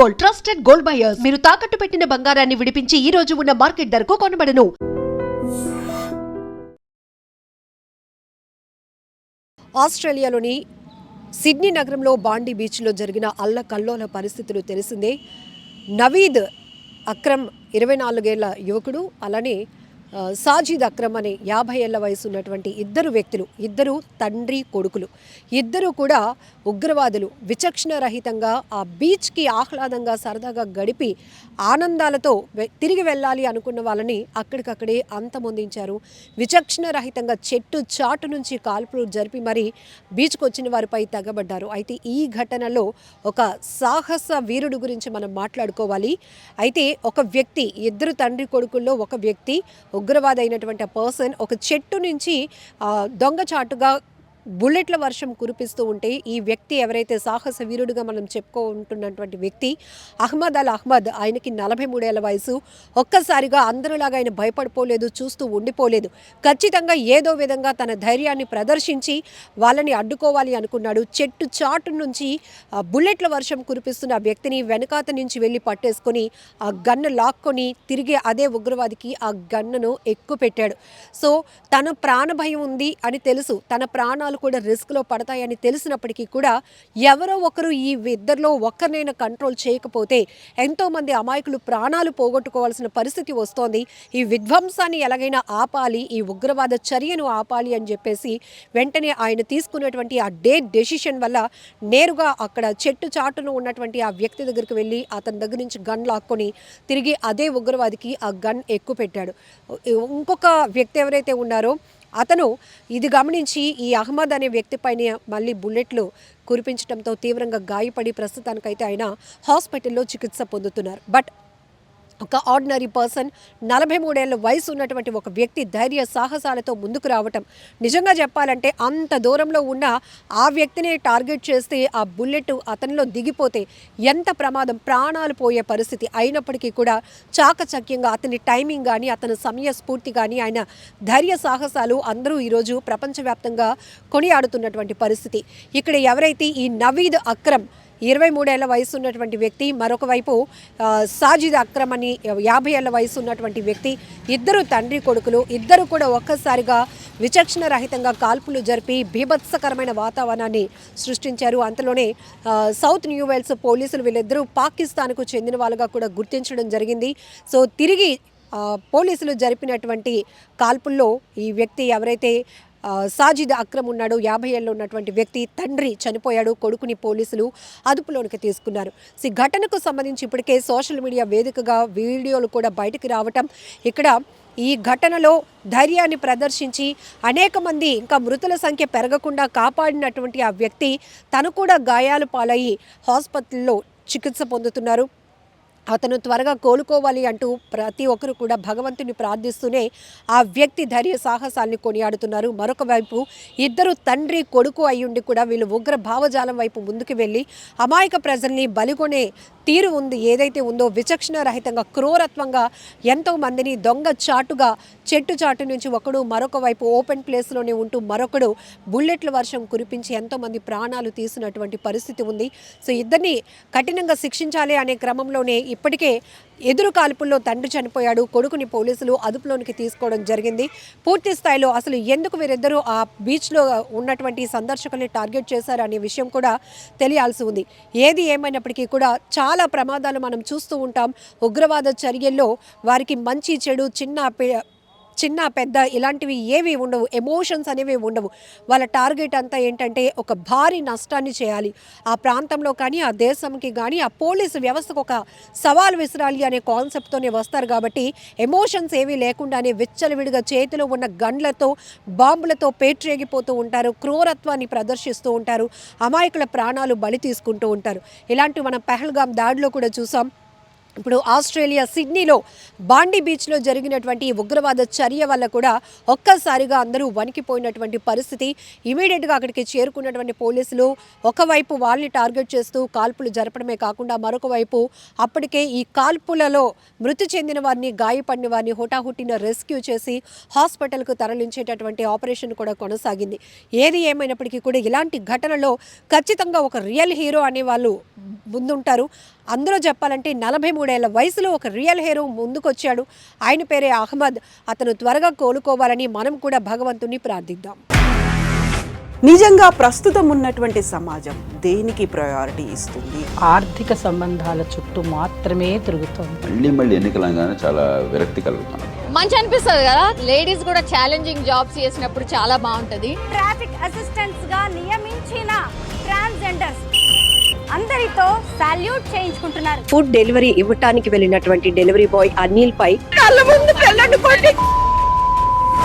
Gold, trusted gold buyers. మీరు తాకట్టు పెట్టిన బంగారాన్ని విడిపించి ఈ రోజు ఉన్న మార్కెట్ ధరకు కొనబడను. ఆస్ట్రేలియాలోని సిడ్నీ నగరంలో బాండీ బీచ్లో జరిగిన అల్లకల్లోల పరిస్థితులు తెలిసిందే. నవీద్ అక్రమ్ 24 ఏళ్ల యువకుడు, అలానే సాజిద్ అక్రమ్ అనే 50 ఏళ్ల వయసు ఉన్నటువంటి ఇద్దరు తండ్రి కొడుకులు, ఇద్దరు కూడా ఉగ్రవాదులు. విచక్షణ రహితంగా ఆ బీచ్కి ఆహ్లాదంగా సరదాగా గడిపి ఆనందాలతో తిరిగి వెళ్ళాలి అనుకున్న వాళ్ళని అక్కడికక్కడే అంతమొందించారు. విచక్షణ రహితంగా చెట్టు చాటు నుంచి కాల్పులు జరిపి మరీ బీచ్కి వచ్చిన వారిపై తెగబడ్డారు. అయితే ఈ ఘటనలో ఒక సాహస వీరుడు గురించి మనం మాట్లాడుకోవాలి. అయితే ఒక వ్యక్తి, ఇద్దరు తండ్రి కొడుకుల్లో ఒక వ్యక్తి ఉగ్రవాది అయినటువంటి పర్సన్ ఒక చెట్టు నుంచి దొంగచాటుగా బుల్లెట్ల వర్షం కురిపిస్తూ ఉంటే ఈ వ్యక్తి ఎవరైతే సాహస వీరుడుగా మనం చెప్పుకుంటున్నటువంటి వ్యక్తి అహ్మద్ అల్ అహ్మద్, ఆయనకి 43 ఏళ్ల వయసు. ఒక్కసారిగా అందరిలాగా ఆయన భయపడిపోలేదు, చూస్తూ ఉండిపోలేదు. ఖచ్చితంగా ఏదో విధంగా తన ధైర్యాన్ని ప్రదర్శించి వాళ్ళని అడ్డుకోవాలి అనుకున్నాడు. చెట్టు చాటు నుంచి బుల్లెట్ల వర్షం కురిపిస్తున్న ఆ వ్యక్తిని వెనకాత నుంచి వెళ్ళి పట్టేసుకొని ఆ గన్ను లాక్కొని తిరిగి అదే ఉగ్రవాదికి ఆ గన్నును ఎక్కుపెట్టాడు. సో తన ప్రాణభయం ఉంది అని తెలుసు, తన ప్రాణాలు కూడా రిస్క్లో పడతాయని తెలిసినప్పటికీ కూడా ఎవరో ఒకరు ఈ ఇద్దరిలో ఒక్కరినైనా కంట్రోల్ చేయకపోతే ఎంతోమంది అమాయకులు ప్రాణాలు పోగొట్టుకోవాల్సిన పరిస్థితి వస్తోంది. ఈ విధ్వంసాన్ని ఎలాగైనా ఆపాలి, ఈ ఉగ్రవాద చర్యను ఆపాలి అని చెప్పేసి వెంటనే ఆయన తీసుకున్నటువంటి ఆ డెసిషన్ వల్ల నేరుగా అక్కడ చెట్టు చాటును ఉన్నటువంటి ఆ వ్యక్తి దగ్గరికి వెళ్ళి అతని దగ్గర నుంచి గన్ లాక్కొని తిరిగి అదే ఉగ్రవాదికి ఆ గన్ ఎక్కుపెట్టాడు. ఇంకొక వ్యక్తి ఎవరైతే ఉన్నారో అతను ఇది గమనించి ఈ అహ్మద్ అనే వ్యక్తి పైన మళ్ళీ బుల్లెట్లు కురిపించడంతో తీవ్రంగా గాయపడి ప్రస్తుతానికైతే ఆయన హాస్పిటల్లో చికిత్స పొందుతున్నారు. బట్ ఒక ఆర్డినరీ పర్సన్, 43 ఏళ్ల వయసు ఉన్నటువంటి ఒక వ్యక్తి ధైర్య సాహసాలతో ముందుకు రావటం, నిజంగా చెప్పాలంటే అంత దూరంలో ఉన్న ఆ వ్యక్తిని టార్గెట్ చేస్తే ఆ బుల్లెట్ అతనిలో దిగిపోతే ఎంత ప్రమాదం, ప్రాణాలు పోయే పరిస్థితి. అయినప్పటికీ కూడా చాకచక్యంగా అతని టైమింగ్ కానీ, అతని సమయస్ఫూర్తి కానీ, ఆయన ధైర్య సాహసాలు అందరూ ఈరోజు ప్రపంచవ్యాప్తంగా కొనియాడుతున్నటువంటి పరిస్థితి. ఇక్కడ ఎవరైతే ఈ నవీద్ అక్రమ్ 23 ఏళ్ల వయసు ఉన్నటువంటి వ్యక్తి, మరొక వైపు సాజిద్ అక్రమ్ అని 50 ఏళ్ల వయసు ఉన్నటువంటి వ్యక్తి, ఇద్దరు తండ్రి కొడుకులు, ఇద్దరు కూడా ఒక్కసారిగా విచక్షణ రహితంగా కాల్పులు జరిపి బీభత్సకరమైన వాతావరణాన్ని సృష్టించారు. అంతలోనే సౌత్ న్యూ వేల్స్ పోలీసులు వీళ్ళిద్దరూ పాకిస్తాన్కు చెందిన వాళ్ళుగా కూడా గుర్తించడం జరిగింది. సో తిరిగి పోలీసులు జరిపినటువంటి కాల్పుల్లో ఈ వ్యక్తి ఎవరైతే సాజిద్ అక్రమ్ ఉన్నాడు, 50 ఏళ్ళు ఉన్నటువంటి వ్యక్తి తండ్రి చనిపోయాడు. కొడుకుని పోలీసులు అదుపులోనికి తీసుకున్నారు. ఘటనకు సంబంధించి ఇప్పటికే సోషల్ మీడియా వేదికగా వీడియోలు కూడా బయటికి రావటం, ఇక్కడ ఈ ఘటనలో ధైర్యాన్ని ప్రదర్శించి అనేక మంది ఇంకా మృతుల సంఖ్య పెరగకుండా కాపాడినటువంటి ఆ వ్యక్తి తను కూడా గాయాలు పాలయ్యి హాస్పిటల్లో చికిత్స పొందుతున్నారు. అతను త్వరగా కోలుకోవాలి అంటూ ప్రతి ఒక్కరు కూడా భగవంతుని ప్రార్థిస్తూనే ఆ వ్యక్తి ధైర్య సాహసాల్ని కొనియాడుతున్నారు. మరొక వైపు ఇద్దరు తండ్రి కొడుకు అయ్యుండి కూడా వీళ్ళు ఉగ్ర భావజాలం వైపు ముందుకు వెళ్ళి అమాయక ప్రజల్ని బలిగొనే తీరు ఉంది ఏదైతే ఉందో, విచక్షణ రహితంగా క్రూరత్వంగా ఎంతో మందిని దొంగ చాటుగా చెట్టు చాటు నుంచి ఒకడు, మరొక వైపు ఓపెన్ ప్లేస్లోనే ఉంటూ మరొకడు బుల్లెట్ల వర్షం కురిపించి ఎంతోమంది ప్రాణాలు తీసినటువంటి పరిస్థితి ఉంది. సో ఇద్దరిని కఠినంగా శిక్షించాలి అనే క్రమంలోనే ఇప్పటికే ఎదురు కాల్పుల్లో తండ్రి చనిపోయాడు, కొడుకుని పోలీసులు అదుపులోనికి తీసుకోవడం జరిగింది. పూర్తి స్థాయిలో అసలు ఎందుకు వీరిద్దరూ ఆ బీచ్లో ఉన్నటువంటి సందర్శకుల్ని టార్గెట్ చేశారు అనే విషయం కూడా తెలియాల్సి ఉంది. ఏది ఏమైనప్పటికీ కూడా చాలా ప్రమాదాలు మనం చూస్తూ ఉంటాం. ఉగ్రవాద చర్యల్లో వారికి మంచి చెడు, చిన్న పెద్ద ఇలాంటివి ఏవి ఉండవు, ఎమోషన్స్ అనేవి ఉండవు. వాళ్ళ టార్గెట్ అంతా ఏంటంటే ఒక భారీ నష్టాన్ని చేయాలి ఆ ప్రాంతంలో కానీ, ఆ దేశంకి కానీ, ఆ పోలీసు వ్యవస్థకు ఒక సవాల్ విసిరాలి అనే కాన్సెప్ట్తోనే వస్తారు. కాబట్టి ఎమోషన్స్ ఏవి లేకుండానే విచ్చలవిడిగా చేతిలో ఉన్న గన్లతో, బాంబులతో పేట్రేగిపోతూ ఉంటారు, క్రూరత్వాన్ని ప్రదర్శిస్తూ ఉంటారు, అమాయకుల ప్రాణాలు బలి తీసుకుంటూ ఉంటారు. ఇలాంటివి మనం పెహల్గాం దాడిలో కూడా చూసాం. ఇప్పుడు ఆస్ట్రేలియా సిడ్నీలో బాండీ బీచ్లో జరిగినటువంటి ఉగ్రవాద చర్య వల్ల కూడా ఒక్కసారిగా అందరూ వణికిపోయినటువంటి పరిస్థితి. ఇమీడియట్గా అక్కడికి చేరుకున్నటువంటి పోలీసులు ఒకవైపు వాళ్ళని టార్గెట్ చేస్తూ కాల్పులు జరపడమే కాకుండా మరొక వైపు అప్పటికే ఈ కాల్పులలో మృతి చెందిన వారిని, గాయపడిన వారిని హుటాహుటిన రెస్క్యూ చేసి హాస్పిటల్కు తరలించేటటువంటి ఆపరేషన్ కూడా కొనసాగింది. ఏది ఏమైనప్పటికీ కూడా ఇలాంటి ఘటనలో ఖచ్చితంగా ఒక రియల్ హీరో అనే వాళ్ళు ముందుంటారు. అందులో చెప్పాలంటే 43 ఏళ్ల వయసులో ఒక రియల్ హీరో ముందుకొచ్చాడు. ఆయన పేరే అహ్మద్. అతను త్వరగా కోలుకోవాలని మనం కూడా భగవంతుని ప్రార్థిద్దాం. నిజంగా ప్రస్తుతం ఉన్నటువంటి సమాజం దేనికి ప్రయారిటీ ఇస్తుంది? ఆర్థిక సంబంధాల చుట్టూ మాత్రమే తిరుగుతోంది. మళ్ళీ ఎన్నికలంగానే చాలా విరక్తి కలుగుతాను. మంచి అనిపిస్తుంది కదా, లేడీస్ కూడా ఛాలెంజింగ్ జాబ్స్ చేసినప్పుడు చాలా బాగుంటది. ట్రాఫిక్ అసిస్టెంట్స్ గా నియమించిన ట్రాన్స్జెండర్స్ అందరితో సాల్యూట్ చేయించుకుంటున్నారు. ఫుడ్ డెలివరీ ఇవ్వటానికి వెళ్ళినటువంటి డెలివరీ బాయ్ అనిల్ పై కళ్ళ ముందు